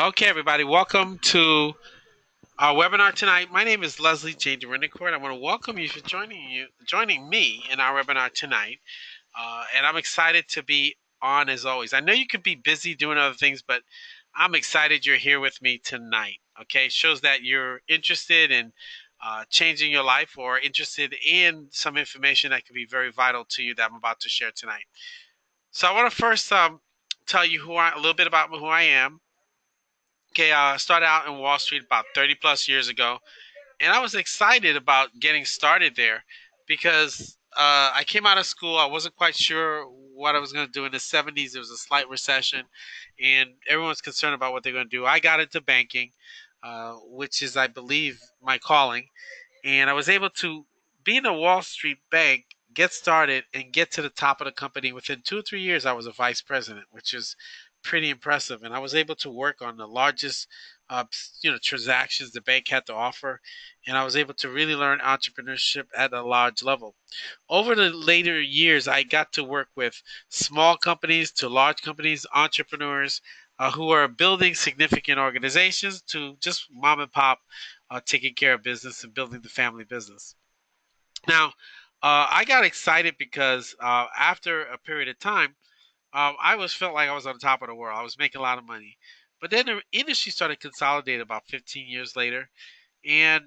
Okay, everybody, welcome to our webinar tonight. My name is Leslie J. Derenoncourt. I want to welcome you for joining me in our webinar tonight. And I'm excited to be on as always. I know you could be busy doing other things, but I'm excited you're here with me tonight. Okay, shows that you're interested in changing your life or interested in some information that could be very vital to you that I'm about to share tonight. So I want to first tell you a little bit about who I am. Okay, I started out in Wall Street about 30 plus years ago, and I was excited about getting started there because I came out of school. I wasn't quite sure what I was going to do. In the 70s, there was a slight recession, and everyone's concerned about what they're going to do. I got into banking, which is, I believe, my calling, and I was able to be in a Wall Street bank, get started, and get to the top of the company. Within 2 or 3 years, I was a vice president, which is pretty impressive. And I was able to work on the largest, transactions the bank had to offer, and I was able to really learn entrepreneurship at a large level. Over the later years, I got to work with small companies to large companies, entrepreneurs who are building significant organizations to just mom and pop taking care of business and building the family business. Now, I got excited because after a period of time, I was felt like I was on top of the world. I was making a lot of money, but then the industry started consolidating about 15 years later, and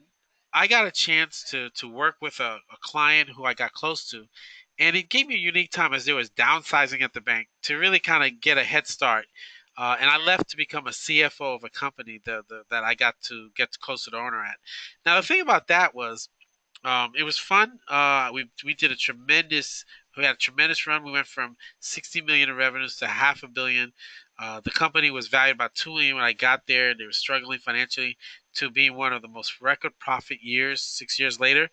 I got a chance to work with a client who I got close to, and it gave me a unique time as there was downsizing at the bank to really kind of get a head start. And I left to become a CFO of a company that I got to get close to the owner at. Now the thing about that was it was fun. We had a tremendous run. We went from 60 million in revenues to half a billion. The company was valued about 2 million when I got there. They were struggling financially to being one of the most record profit years 6 years later,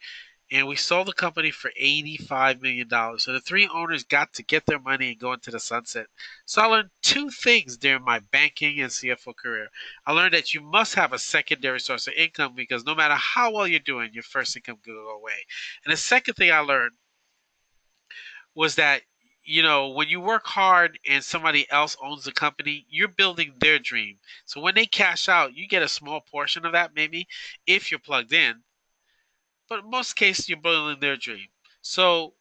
and we sold the company for $85 million. So the three owners got to get their money and go into the sunset. So I learned two things during my banking and CFO career. I learned that you must have a secondary source of income because no matter how well you're doing, your first income could go away. And the second thing I learned was that when you work hard and somebody else owns the company, you're building their dream. So when they cash out, you get a small portion of that maybe if you're plugged in, but in most cases you're building their dream. So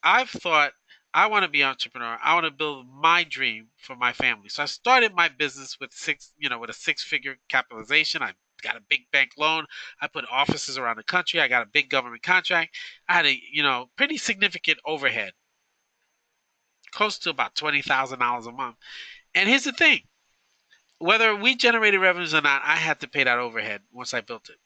I've thought I want to be an entrepreneur. I want to build my dream for my family. So I started my business with with a six-figure capitalization. I got a big bank loan. I put offices around the country. I got a big government contract. I had a pretty significant overhead, close to about $20,000 a month. And here's the thing: whether we generated revenues or not, I had to pay that overhead once I built it.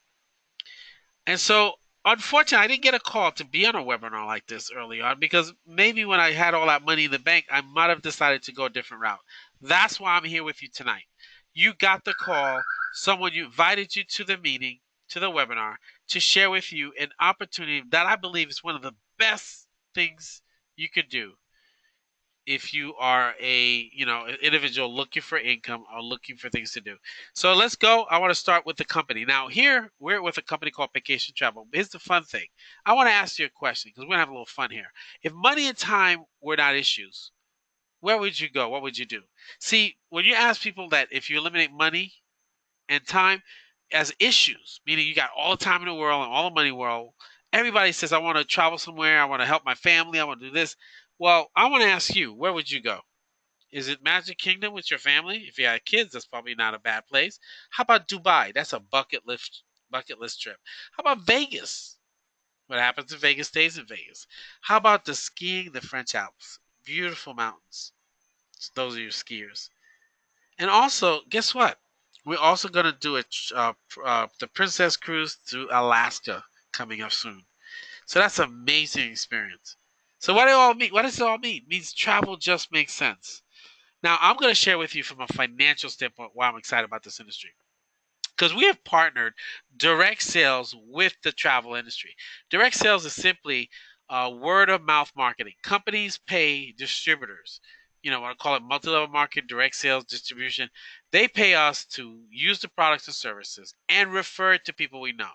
And so, unfortunately, I didn't get a call to be on a webinar like this early on because maybe when I had all that money in the bank, I might have decided to go a different route. That's why I'm here with you tonight. You got the call, someone you invited you to the meeting, to the webinar, to share with you an opportunity that I believe is one of the best things you could do if you are an individual looking for income or looking for things to do. So let's go. I want to start with the company. Now here we're with a company called Vacation Travel. Here's the fun thing. I want to ask you a question because we're gonna have a little fun here. If money and time were not issues, where would you go? What would you do? See, when you ask people that if you eliminate money and time as issues, meaning you got all the time in the world and all the money in the world, everybody says, I want to travel somewhere, I want to help my family, I want to do this. Well, I want to ask you, where would you go? Is it Magic Kingdom with your family? If you have kids, that's probably not a bad place. How about Dubai? That's a bucket list trip. How about Vegas? What happens in Vegas stays in Vegas. How about the skiing, the French Alps? Beautiful mountains. Those are your skiers. And also, guess what? We're also going to do the Princess Cruise to Alaska coming up soon. So that's an amazing experience. So what do it all mean? What does it all mean? It means travel just makes sense. Now, I'm going to share with you from a financial standpoint why I'm excited about this industry. Because we have partnered direct sales with the travel industry. Direct sales is simply word of mouth marketing. Companies pay distributors. I call it multi level marketing, direct sales, distribution. They pay us to use the products and services and refer it to people we know.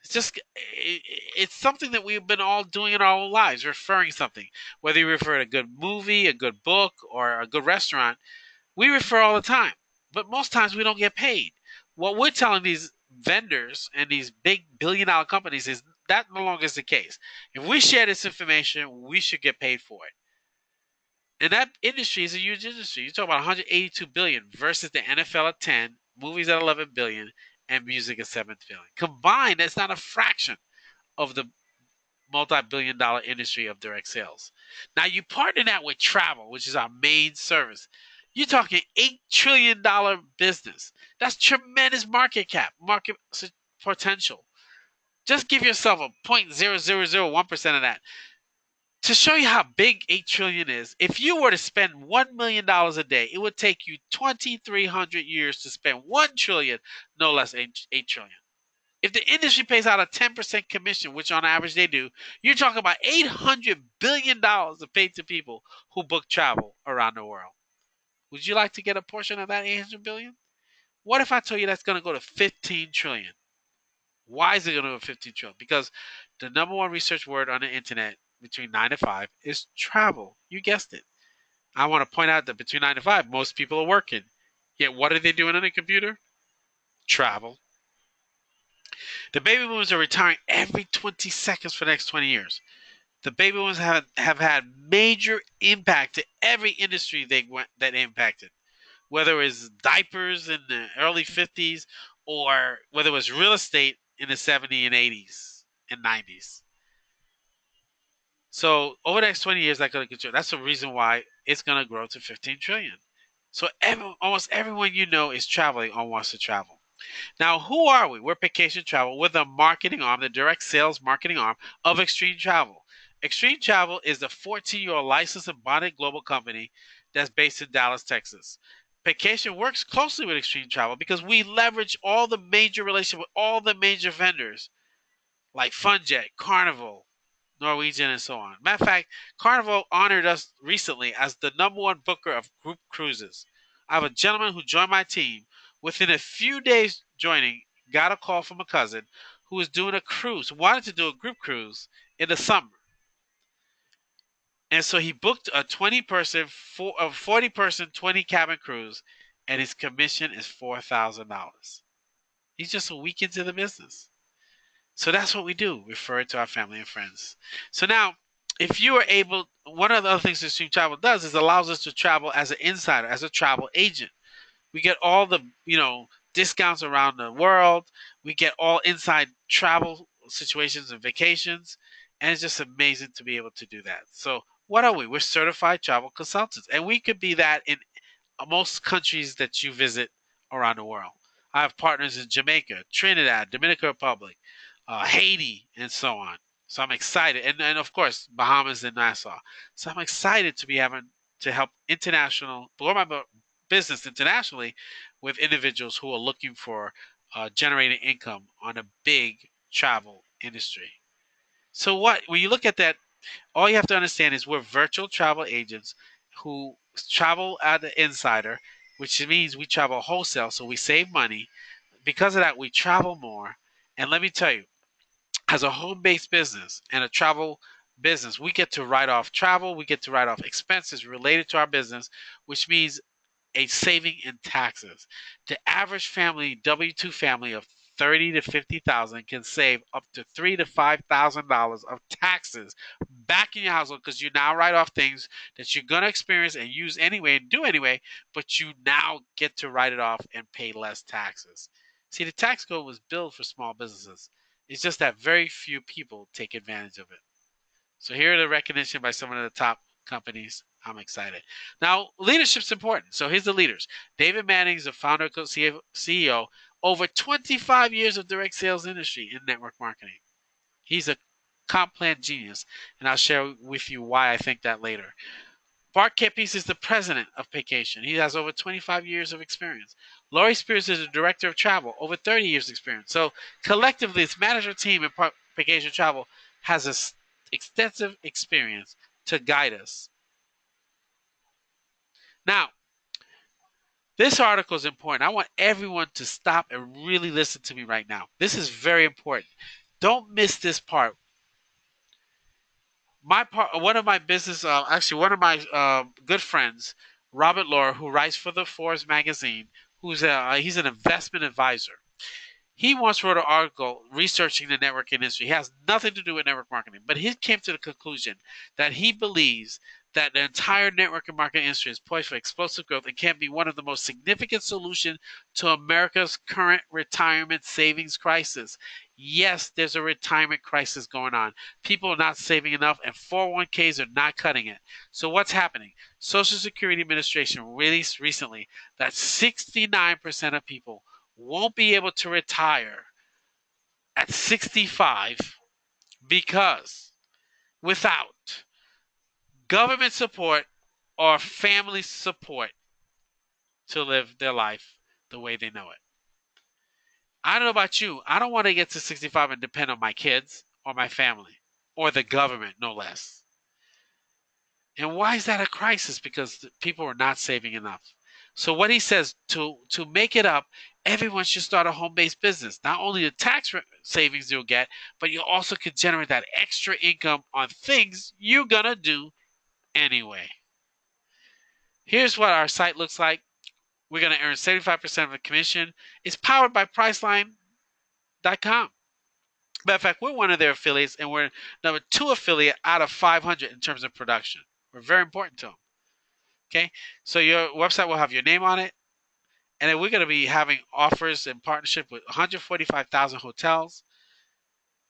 It's something that we've been all doing in our whole lives, referring something. Whether you refer to a good movie, a good book, or a good restaurant, we refer all the time. but most times we don't get paid. What we're telling these vendors and these big billion-dollar companies is that no longer is the case. If we share this information, we should get paid for it. And that industry is a huge industry. You talk about 182 billion versus the NFL at 10, movies at 11 billion, and music at 7 billion. Combined, that's not a fraction of the multi-billion-dollar industry of direct sales. Now you partner that with travel, which is our main service. You're talking $8 trillion business. That's tremendous market cap, market potential. Just give yourself a 0.0001% of that. To show you how big 8 trillion is, if you were to spend $1 million a day, it would take you 2,300 years to spend 1 trillion, no less 8 trillion. If the industry pays out a 10% commission, which on average they do, you're talking about $800 billion to pay to people who book travel around the world. Would you like to get a portion of that 800 billion? What if I told you that's going to go to 15 trillion? Why is it going to go to 15 trillion? Because the number one research word on the internet between 9 to 5 is travel. You guessed it. I want to point out that between 9 to 5, most people are working. Yet what are they doing on a computer? Travel. The baby boomers are retiring every 20 seconds for the next 20 years. The baby boomers have had major impact to every industry that impacted, whether it was diapers in the early 50s or whether it was real estate in the 70s and 80s and 90s. So over the next 20 years, that's the reason why it's going to grow to 15 trillion. So almost everyone you know is traveling or wants to travel. Now, who are we? We're Vacation Travel. We're the marketing arm, the direct sales marketing arm of Extreme Travel. Extreme Travel is the 14-year-old licensed and bonded global company that's based in Dallas, Texas. Vacation works closely with Extreme Travel because we leverage all the major relationships with all the major vendors like Funjet, Carnival, Norwegian, and so on. Matter of fact, Carnival honored us recently as the number one booker of group cruises. I have a gentleman who joined my team. Within a few days joining, got a call from a cousin who was doing a cruise, wanted to do a group cruise in the summer. And so he booked a 40 person, 20 cabin cruise, and his commission is $4,000. He's just a week into the business. So that's what we do, refer it to our family and friends. So now, if you are able, one of the other things that Stream Travel does is allows us to travel as an insider, as a travel agent. We get all the, discounts around the world. We get all inside travel situations and vacations. And it's just amazing to be able to do that. So what are we? We're certified travel consultants. And we could be that in most countries that you visit around the world. I have partners in Jamaica, Trinidad, Dominican Republic, Haiti, and so on. So I'm excited, and of course Bahamas and Nassau. So I'm excited to be having to help grow my business internationally with individuals who are looking for generating income on a big travel industry. So when you look at that, all you have to understand is we're virtual travel agents who travel at the insider, which means we travel wholesale, so we save money. Because of that, we travel more. And let me tell you, as a home-based business and a travel business, we get to write off travel, we get to write off expenses related to our business, which means a saving in taxes. The average family, W-2 family of 30 to 50,000 can save up to $3,000 to $5,000 of taxes back in your household because you now write off things that you're gonna experience and use anyway and do anyway, but you now get to write it off and pay less taxes. See, the tax code was built for small businesses. It's just that very few people take advantage of it. So here are the recognition by some of the top companies. I'm excited. Now, leadership's important. So here's the leaders. David Manning is the founder and CEO, over 25 years of direct sales industry in network marketing. He's a comp plan genius, and I'll share with you why I think that later. Bart Kepis is the president of Vacation. He has over 25 years of experience. Laurie Spears is the director of travel, over 30 years experience. So collectively, this management team in Vacation Travel has extensive experience to guide us. Now, this article is important. I want everyone to stop and really listen to me right now. This is very important. Don't miss this part. One of my business, actually, one of my good friends, Robert Laura, who writes for the Forbes magazine, he's an investment advisor. He once wrote an article researching the network industry. He has nothing to do with network marketing, but he came to the conclusion that he believes that the entire network and marketing industry is poised for explosive growth and can be one of the most significant solutions to America's current retirement savings crisis. Yes, there's a retirement crisis going on. People are not saving enough, and 401ks are not cutting it. So what's happening? Social Security Administration released recently that 69% of people won't be able to retire at 65 because without government support or family support to live their life the way they know it. I don't know about you. I don't want to get to 65 and depend on my kids or my family or the government, no less. And why is that a crisis? Because people are not saving enough. So what he says to make it up, everyone should start a home-based business. Not only the tax savings you'll get, but you also could generate that extra income on things you're gonna do anyway. Here's what our site looks like. We're gonna earn 75% of the commission. It's powered by Priceline.com. Matter of fact, we're one of their affiliates, and we're number 2 affiliate out of 500 in terms of production. We're very important to them. Okay, so your website will have your name on it, and then we're going to be having offers in partnership with 145,000 hotels.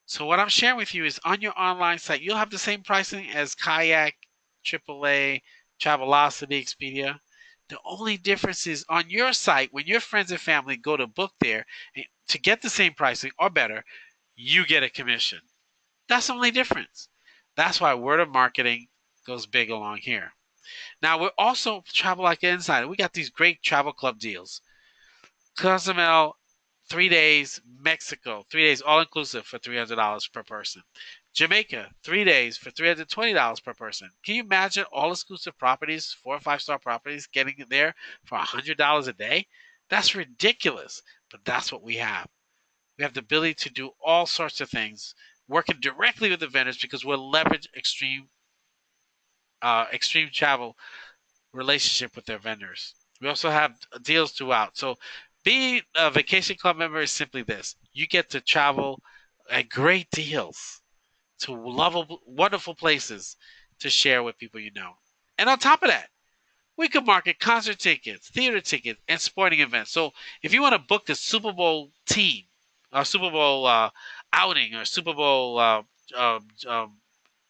So what I'm sharing with you is on your online site, you'll have the same pricing as Kayak, AAA, Travelocity, Expedia. The only difference is on your site, when your friends and family go to book there to get the same pricing or better, you get a commission. That's the only difference. That's why word of marketing goes big along here. Now we're also Travel Like an Insider. We got these great travel club deals. Cozumel, 3 days. Mexico, 3 days all inclusive for $300 per person. Jamaica, 3 days for $320 per person. Can you imagine all exclusive properties, 4 or 5 star properties, getting there for $100 a day? That's ridiculous, but that's what we have. We have the ability to do all sorts of things, working directly with the vendors because we'll leverage extreme travel relationship with their vendors. We also have deals throughout. So being a vacation club member is simply this. You get to travel at great deals to lovable, wonderful places to share with people you know. And on top of that, we could market concert tickets, theater tickets, and sporting events. So if you want to book the Super Bowl team, or Super Bowl outing, or Super Bowl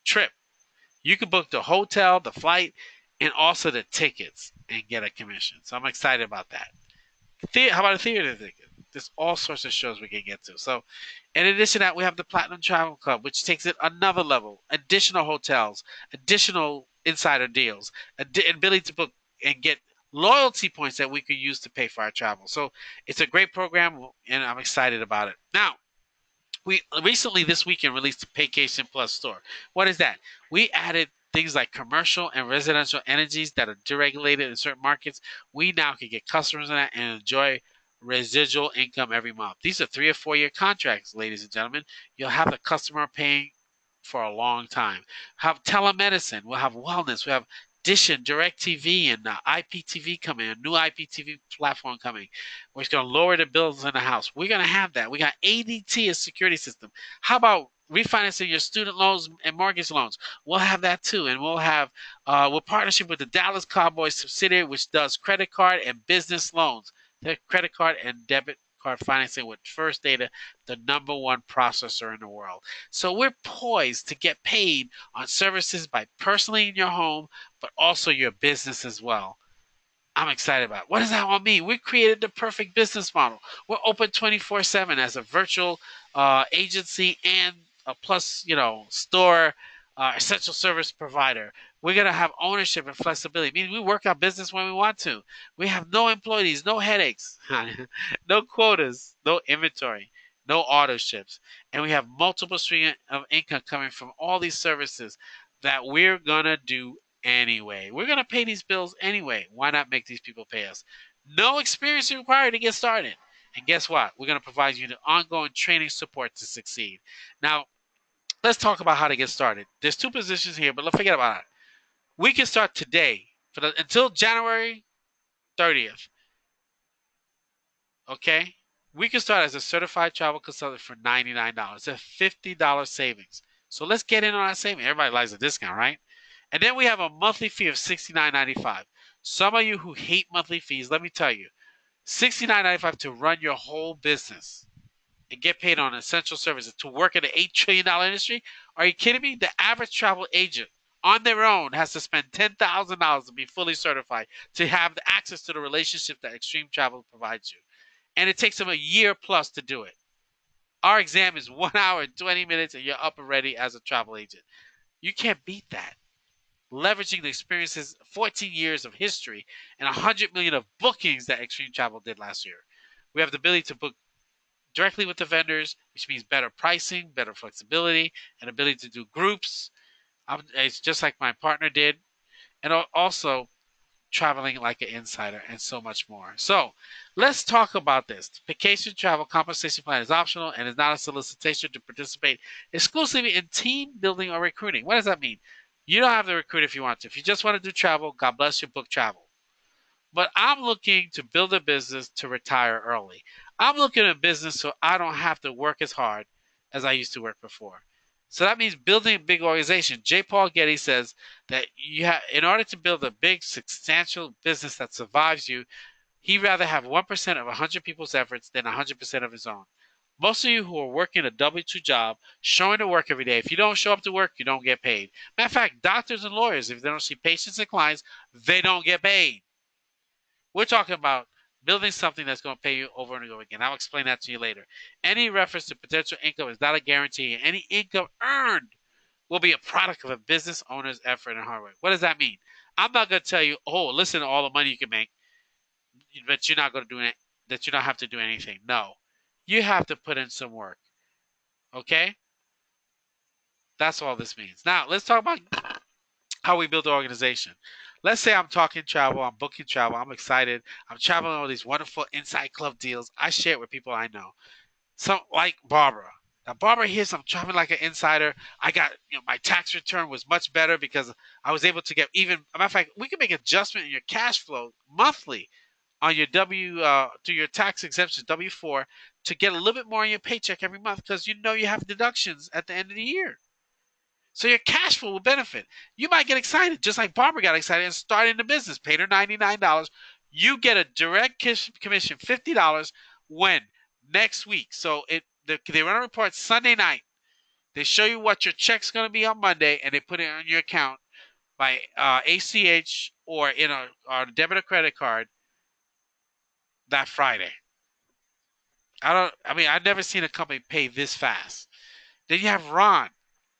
trip, you can book the hotel, the flight, and also the tickets and get a commission. So I'm excited about that. How about a theater ticket? There's all sorts of shows we can get to. So, in addition to that, we have the Platinum Travel Club, which takes it another level. Additional hotels, additional insider deals, ability to book and get loyalty points that we could use to pay for our travel. So, it's a great program, and I'm excited about it. Now, we recently this weekend released the Paycation Plus store. What is that? We added things like commercial and residential energies that are deregulated in certain markets. We now can get customers in that and enjoy residual income every month. These are 3 or 4 year contracts, ladies and gentlemen. You'll have the customer paying for a long time. Have telemedicine. We'll have wellness. We have Dish and DirecTV and IPTV coming, a new IPTV platform coming, where it's going to lower the bills in the house. We're going to have that. We got ADT as security system. How about refinancing your student loans and mortgage loans? We'll have that too, and we'll have we're partnership with the Dallas Cowboys subsidiary, which does credit card and business loans. Their credit card and debit card financing with First Data, the #1 processor in the world. So we're poised to get paid on services by personally in your home, but also your business as well. I'm excited about it. What does that all mean? We created the perfect business model. We're open 24/7 as a virtual agency and a plus, store essential service provider. We're gonna have ownership and flexibility. Meaning we work our business when we want to. We have no employees, no headaches, no quotas, no inventory, no auto ships, and we have multiple streams of income coming from all these services that we're gonna do anyway. We're going to pay these bills anyway. Why not make these people pay us? No experience required to get started. And guess what? We're going to provide you the ongoing training support to succeed. Now, let's talk about how to get started. There's 2 positions here, but let's forget about it. We can start today until January 30th. Okay? We can start as a certified travel consultant for $99. It's a $50 savings. So let's get in on that savings. Everybody likes a discount, right? And then we have a monthly fee of $69.95. Some of you who hate monthly fees, let me tell you, $69.95 to run your whole business and get paid on essential services to work in an $8 trillion industry? Are you kidding me? The average travel agent on their own has to spend $10,000 to be fully certified to have the access to the relationship that Extreme Travel provides you. And it takes them a year plus to do it. Our exam is 1 hour and 20 minutes, and you're up and ready as a travel agent. You can't beat that. Leveraging the experiences, 14 years of history, and 100 million of bookings that Extreme Travel did last year. We have the ability to book directly with the vendors, which means better pricing, better flexibility, and ability to do groups. It's just like my partner did. And also traveling like an insider, and so much more. So let's talk about this. Vacation travel compensation plan is optional and is not a solicitation to participate exclusively in team building or recruiting. What does that mean? You don't have to recruit if you want to. If you just want to do travel, God bless you, book travel. But I'm looking to build a business to retire early. I'm looking at a business so I don't have to work as hard as I used to work before. So that means building a big organization. J. Paul Getty says that in order to build a big, substantial business that survives you, he'd rather have 1% of 100 people's efforts than 100% of his own. Most of you who are working a W-2 job, showing to work every day, if you don't show up to work, you don't get paid. Matter of fact, doctors and lawyers, if they don't see patients and clients, they don't get paid. We're talking about building something that's going to pay you over and over again. I'll explain that to you later. Any reference to potential income is not a guarantee. Any income earned will be a product of a business owner's effort and hard work. What does that mean? I'm not going to tell you, oh, listen to all the money you can make, but you're not going to do it, that you don't have to do anything. No, you have to put in some work. Okay? That's all this means. Now, let's talk about how we build an organization. Let's say I'm talking travel, I'm booking travel, I'm excited, I'm traveling all these wonderful inside club deals. I share it with people I know. Some like Barbara. Now Barbara hears I'm traveling like an insider. I got, my tax return was much better because I was able to get even. Matter of fact, we can make adjustment in your cash flow monthly on your to your tax exemption W-4 to get a little bit more in your paycheck every month because you have deductions at the end of the year. So your cash flow will benefit. You might get excited, just like Barbara got excited and started the business, paid her $99. You get a direct commission, $50 when? Next week. So they run a report Sunday night. They show you what your check's going to be on Monday, and they put it on your account by ACH or in a debit or credit card that Friday. I've never seen a company pay this fast. Then you have Ron,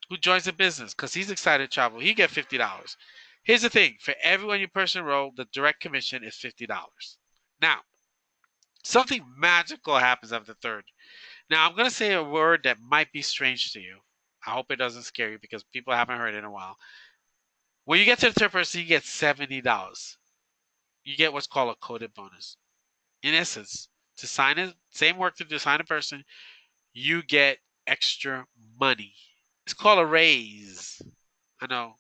who joins the business because he's excited to travel. He get $50. Here's the thing: for everyone you personally enroll, the direct commission is $50. Now, something magical happens after the third. Now, I'm going to say a word that might be strange to you. I hope it doesn't scare you because people haven't heard it in a while. When you get to the third person, you get $70. You get what's called a coded bonus. In essence, to sign it, same work to sign a person, you get extra money. It's called a raise. I know.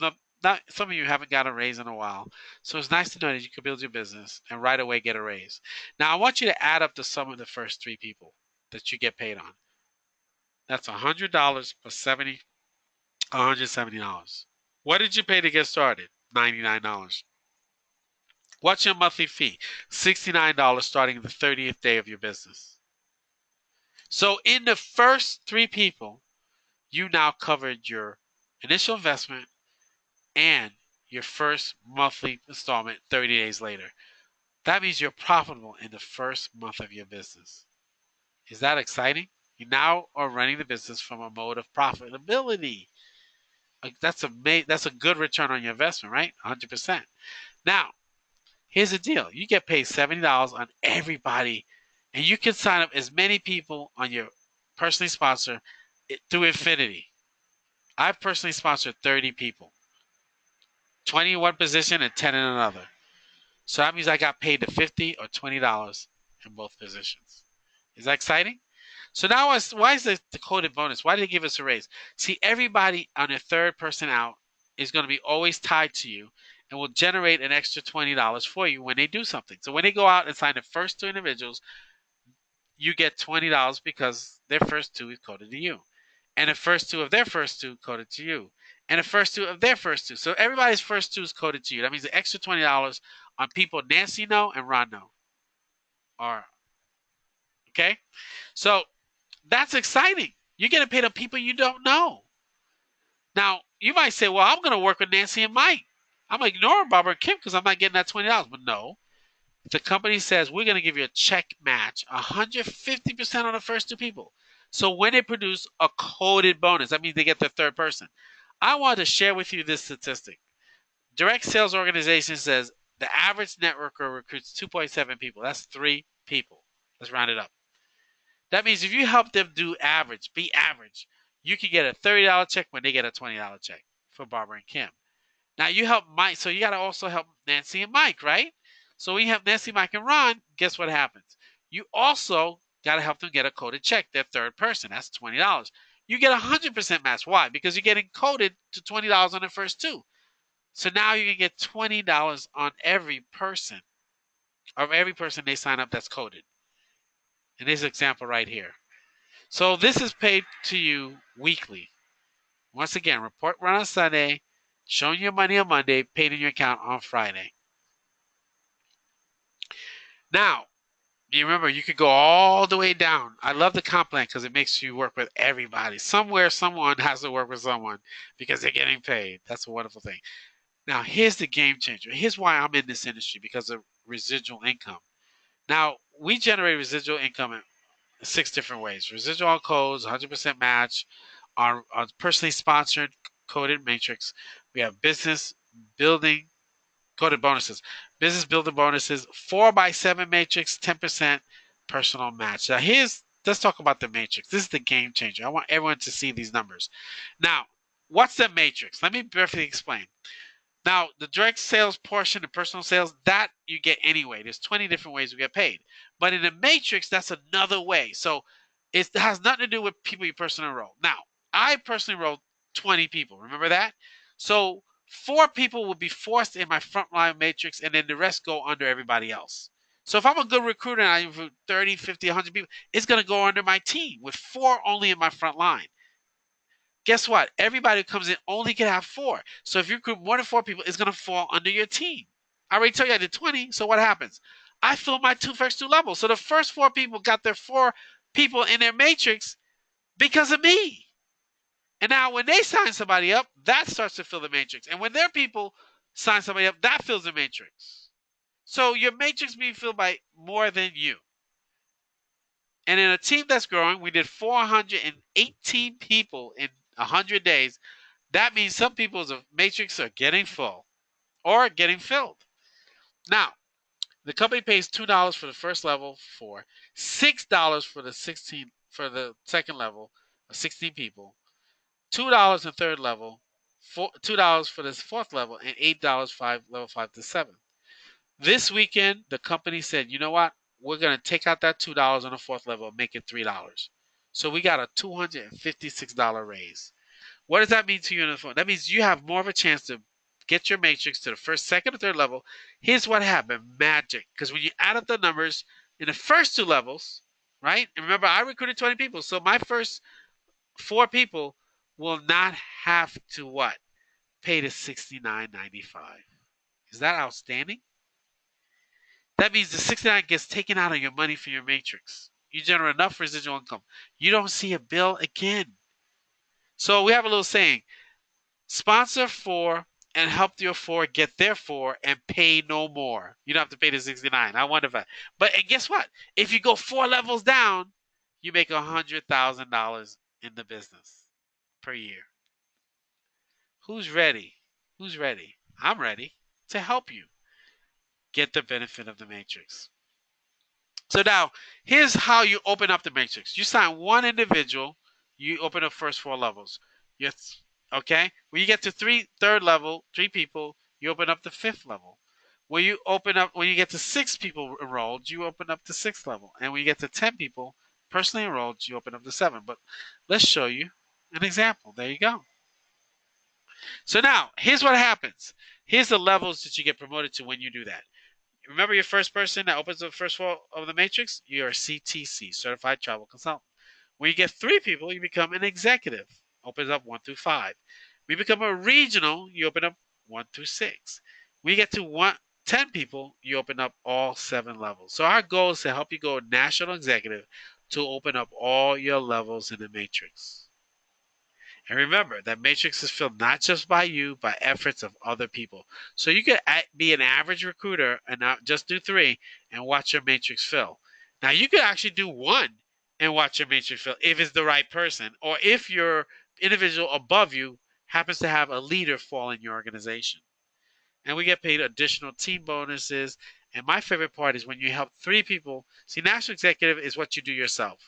Not some of you haven't got a raise in a while, so it's nice to know that you can build your business and right away get a raise. Now I want you to add up the sum of the first three people that you get paid on. That's $100 plus $170. What did you pay to get started? $99. What's your monthly fee? $69 starting the 30th day of your business. So in the first three people, you now covered your initial investment and your first monthly installment 30 days later. That means you're profitable in the first month of your business. Is that exciting? You now are running the business from a mode of profitability. That's a good return on your investment, right? 100%. Now, here's the deal. You get paid $70 on everybody, and you can sign up as many people on your personally sponsor through infinity. I've personally sponsored 30 people. 20 in one position and 10 in another. So that means I got paid the $50 or $20 in both positions. Is that exciting? So now why is the coded bonus? Why did they give us a raise? See, everybody on a third person out is going to be always tied to you. and will generate an extra $20 for you when they do something. So when they go out and sign the first 2 individuals, you get $20 because their first 2 is coded to you. And the first 2 of their first 2 coded to you. And the first 2 of their first 2. So everybody's first 2 is coded to you. That means the extra $20 on people Nancy know and Ron know. Okay? So that's exciting. You're getting paid on people you don't know. Now, you might say, well, I'm going to work with Nancy and Mike. I'm going to ignore Barbara and Kim because I'm not getting that $20. But no, the company says we're going to give you a check match, 150% on the first 2 people. So when they produce a coded bonus, that means they get the third person. I want to share with you this statistic. Direct sales organization says the average networker recruits 2.7 people. That's 3 people. Let's round it up. That means if you help them be average, you can get a $30 check when they get a $20 check for Barbara and Kim. Now you help Mike, so you got to also help Nancy and Mike, right? So when you have Nancy, Mike, and Ron, guess what happens? You also got to help them get a coded check, their third person. That's $20. You get 100% match. Why? Because you're getting coded to $20 on the first 2. So now you can get $20 on every person, or every person they sign up that's coded. In this example right here. So this is paid to you weekly. Once again, report run on Sunday, showing your money on Monday, paid in your account on Friday. Now, you remember you could go all the way down. I love the comp plan because it makes you work with everybody. Somewhere, someone has to work with someone because they're getting paid. That's a wonderful thing. Now, here's the game changer. Here's why I'm in this industry, because of residual income. Now, we generate residual income in 6 different ways. Residual codes, 100% match, our personally sponsored coded matrix. We have business building coded bonuses. Business building bonuses, 4x7 matrix, 10% personal match. Now let's talk about the matrix. This is the game changer. I want everyone to see these numbers. Now, what's the matrix? Let me briefly explain. Now, the direct sales portion, the personal sales, that you get anyway. There's 20 different ways we get paid. But in the matrix, that's another way. So it has nothing to do with people you personally enroll. Now, I personally enrolled 20 people. Remember that? So 4 people will be forced in my frontline matrix, and then the rest go under everybody else. So if I'm a good recruiter and I recruit 30, 50, 100 people, it's going to go under my team with 4 only in my front line. Guess what? Everybody who comes in only can have 4. So if you recruit more than 4 people, it's going to fall under your team. I already told you I did 20. So what happens? I filled my first 2 levels. So the first 4 people got their 4 people in their matrix because of me. And now when they sign somebody up, that starts to fill the matrix. And when their people sign somebody up, that fills the matrix. So your matrix being filled by more than you. And in a team that's growing, we did 418 people in 100 days. That means some people's matrix are getting full or getting filled. Now, the company pays $2 for the first level, $6 for the second level of 16 people, $2 in third level, $2 for the fourth level, and $8 level 5 to 7. This weekend, the company said, you know what? We're going to take out that $2 on the fourth level and make it $3. So we got a $256 raise. What does that mean to you in the phone? That means you have more of a chance to get your matrix to the first, second, or third level. Here's what happened. Magic. Because when you add up the numbers in the first 2 levels, right? And remember, I recruited 20 people. So my first 4 people will not have to what? Pay the $69.95. Is that outstanding? That means the 69 gets taken out of your money for your matrix. You generate enough residual income. You don't see a bill again. So we have a little saying, sponsor 4 and help your 4 get their 4 and pay no more. You don't have to pay the 69. I wonder if but and guess what? If you go 4 levels down, you make $100,000 in the business per year. Who's ready? Who's ready? I'm ready to help you get the benefit of the matrix. So now, here's how you open up the matrix. You sign 1 individual, you open up first 4 levels. Yes, okay? When you get to third level, 3 people, you open up the 5th level. When you get to 6 people enrolled, you open up the 6th level. And when you get to 10 people personally enrolled, you open up the 7. But let's show you an example. There you go. So now, here's what happens. Here's the levels that you get promoted to when you do that. Remember your first person that opens the first floor of the matrix? You're a CTC, Certified Travel Consultant. When you get 3 people, you become an executive. Opens up 1 through 5. We become a regional, you open up 1 through 6. When you get to 10 people, you open up all 7 levels. So our goal is to help you go national executive to open up all your levels in the matrix. And remember, that matrix is filled not just by you, by efforts of other people. So you could be an average recruiter and not just do 3 and watch your matrix fill. Now you could actually do 1 and watch your matrix fill if it's the right person, or if your individual above you happens to have a leader fall in your organization. And we get paid additional team bonuses. And my favorite part is when you help 3 people. See, national executive is what you do yourself.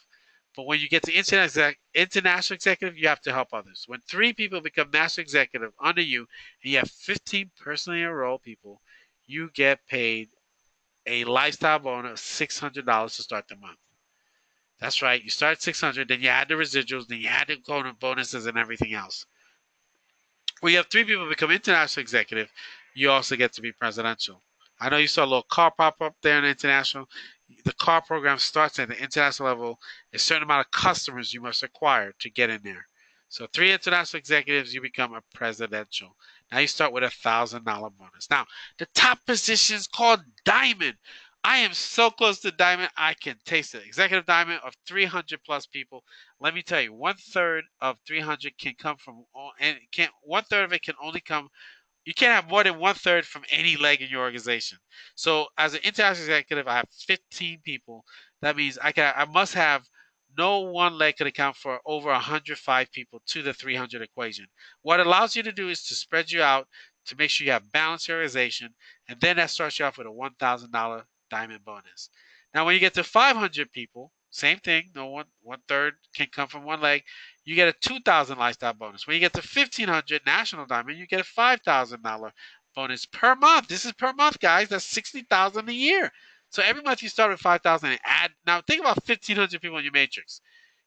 But when you get to international executive, you have to help others. When 3 people become national executive under you, and you have 15 personally enrolled people, you get paid a lifestyle bonus of $600 to start the month. That's right. You start at 600, then you add the residuals, then you add the bonuses and everything else. When you have 3 people become international executive, you also get to be presidential. I know you saw a little car pop up there in international. The car program starts at the international level. A certain amount of customers you must acquire to get in there. So 3 international executives, you become a presidential. Now you start with $1,000 bonus. Now the top position is called Diamond. I am so close to Diamond, I can taste it. Executive Diamond of 300 plus people. Let me tell you, 1/3 of 300 can come from, and 1/3 of it can only come. You can't have more than 1/3 from any leg in your organization. So as an international executive, I have 15 people. That means I must have no one leg could account for over 105 people to the 300 equation. What it allows you to do is to spread you out to make sure you have balanced organization, and then that starts you off with a $1,000 diamond bonus. Now, when you get to 500 people, same thing. No one-third can come from one leg. You get a 2,000 lifestyle bonus. When you get to 1,500 national diamond, you get a $5,000 bonus per month. This is per month, guys. That's 60,000 a year. So every month you start with 5,000 and add. Now think about 1,500 people in your matrix.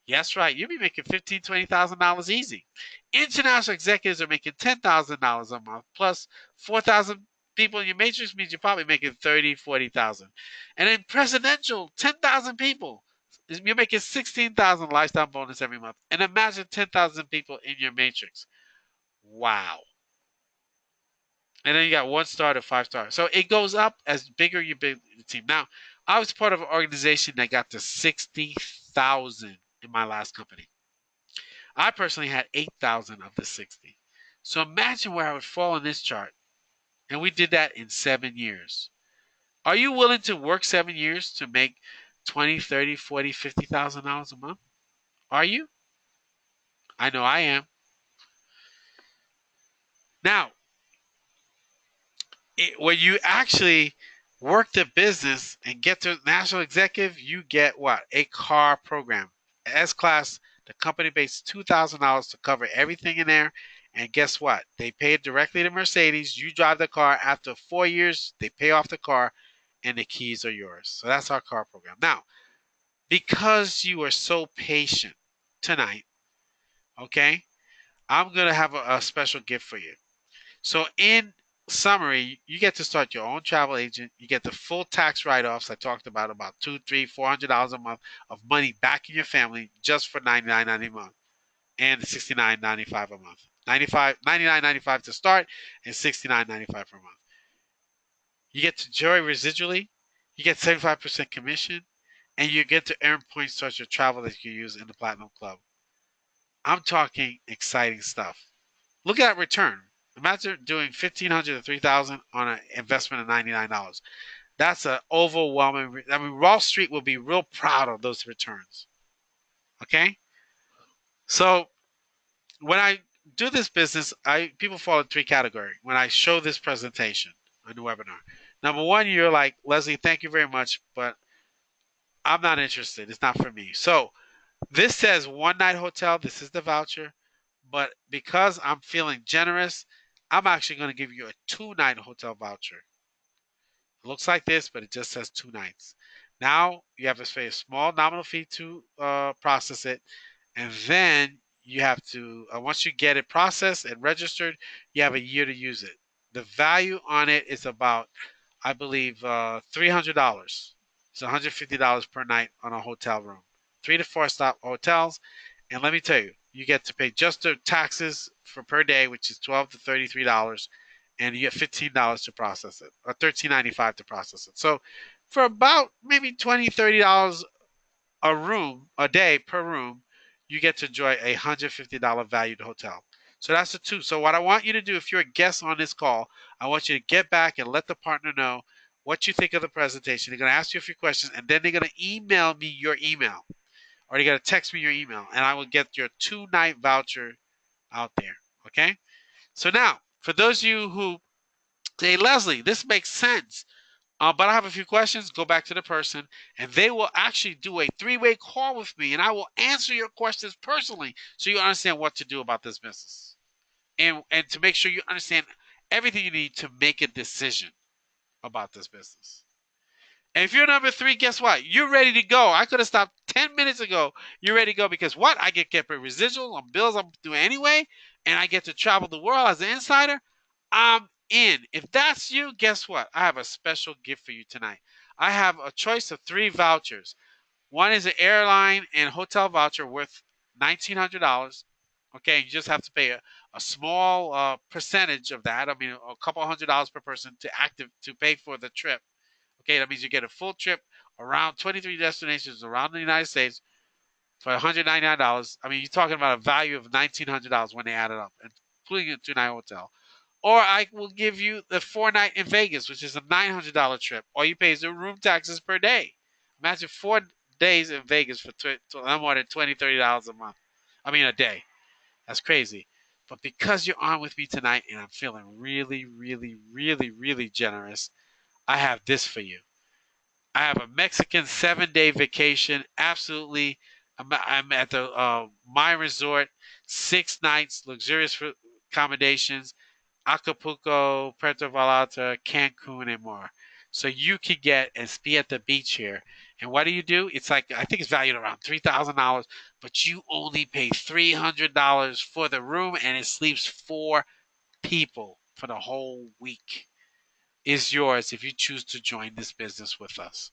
Yes, right. You'll be making $15,000, $20,000 easy. International executives are making $10,000 a month, plus 4,000 people in your matrix means you're probably making 30,000, 40,000. And then presidential, 10,000 people. You're making 16,000 lifestyle bonus every month. And imagine 10,000 people in your matrix. Wow. And then you got 1 star to 5 star. So it goes up as bigger you build the team. Now, I was part of an organization that got to 60,000 in my last company. I personally had 8,000 of the 60. So imagine where I would fall on this chart. And we did that in 7 years. Are you willing to work 7 years to make 20, 30, 40, $50,000 a month? Are you? I know I am. Now, when you actually work the business and get to national executive, you get what? A car program. S-Class, the company pays $2,000 to cover everything in there. And guess what? They pay it directly to Mercedes. You drive the car. After 4 years, they pay off the car and the keys are yours. So that's our car program. Now, because you are so patient tonight, okay, I'm going to have a special gift for you. So in summary, you get to start your own travel agent. You get the full tax write-offs I talked about 2, 3, $400 a month of money back in your family just for $99.90 a month and $69.95 a month. $99.95 to start and $69.95 per month. You get to enjoy residually. You get 75% commission, and you get to earn points towards your travel that you use in the Platinum Club. I'm talking exciting stuff. Look at that return. Imagine doing 1,500 to 3,000 on an investment of $99. That's an overwhelming. I mean, Wall Street will be real proud of those returns. Okay, so when I do this business, people fall in 3 categories. When I show this presentation on the webinar, number one, you're like, Leslie, thank you very much, but I'm not interested. It's not for me. So this says 1 night hotel. This is the voucher. But because I'm feeling generous, I'm actually going to give you a 2 night hotel voucher. It looks like this, but it just says 2 nights. Now you have to pay a small nominal fee to process it. And then you have to, once you get it processed and registered, you have a year to use it. The value on it is about, I believe, $300. It's $150 per night on a hotel room. 3 to 4 star hotels, and let me tell you, you get to pay just the taxes for per day, which is $12 to $33, and you get $15 to process it, or $13.95 to process it. So, for about maybe $20, $30 a room a day per room, you get to enjoy a $150 valued hotel. So that's the two. So what I want you to do, if you're a guest on this call, I want you to get back and let the partner know what you think of the presentation. They're going to ask you a few questions, and then they're going to email me your email, or they're going to text me your email, and I will get your 2 night voucher out there. Okay. So now, for those of you who say, Leslie, this makes sense. But I have a few questions. Go back to the person, and they will actually do a 3-way call with me, and I will answer your questions personally, so you understand what to do about this business, and to make sure you understand everything you need to make a decision about this business. And if you're number 3, guess what? You're ready to go. I could have stopped 10 minutes ago. You're ready to go because what? I get paid residual on bills I'm doing anyway, and I get to travel the world as an insider. I'm in. If that's you, guess what? I have a special gift for you tonight. I have a choice of 3 vouchers. One is an airline and hotel voucher worth $1,900. Okay, you just have to pay a small percentage of that. I mean, a couple $100 per person to pay for the trip. Okay, that means you get a full trip around 23 destinations around the United States for $199. I mean, you're talking about a value of $1,900 when they add it up, including a 2-night hotel. Or I will give you the 4-night in Vegas, which is a $900 trip. All you pay is the room taxes per day. Imagine 4 days in Vegas for no more than $20, $30 a month. I mean, a day. That's crazy. But because you're on with me tonight and I'm feeling really, really, really, really generous, I have this for you. I have a Mexican 7-day vacation. Absolutely. I'm at the my resort, 6 nights, luxurious accommodations, Acapulco, Puerto Vallarta, Cancun, and more. So you can get and be at the beach here. And what do? It's like, I think it's valued around $3,000, but you only pay $300 for the room, and it sleeps 4 people for the whole week. Is yours if you choose to join this business with us.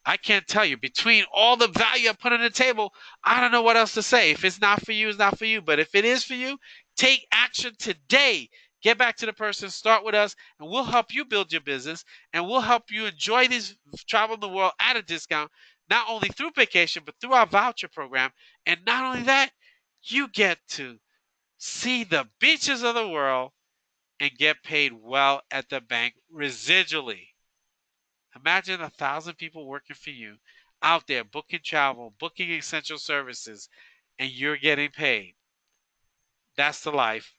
I can't tell you. Between all the value I put on the table, I don't know what else to say. If it's not for you, it's not for you. But if it is for you, take action today. Get back to the person, start with us, and we'll help you build your business, and we'll help you enjoy this travel the world at a discount, not only through vacation, but through our voucher program. And not only that, you get to see the beaches of the world and get paid well at the bank residually. Imagine 1,000 people working for you out there booking travel, booking essential services, and you're getting paid. That's the life,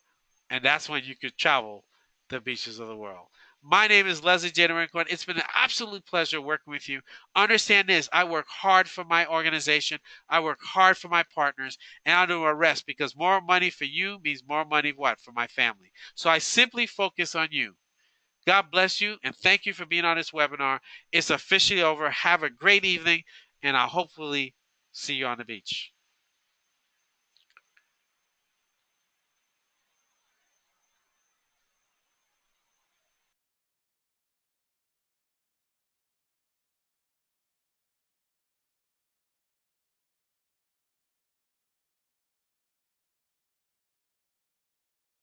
and that's when you could travel the beaches of the world. My name is Leslie J. Derenoncourt. It's been an absolute pleasure working with you. Understand this, I work hard for my organization. I work hard for my partners, and I do a rest because more money for you means more money what? For my family. So I simply focus on you. God bless you, and thank you for being on this webinar. It's officially over. Have a great evening, and I'll hopefully see you on the beach.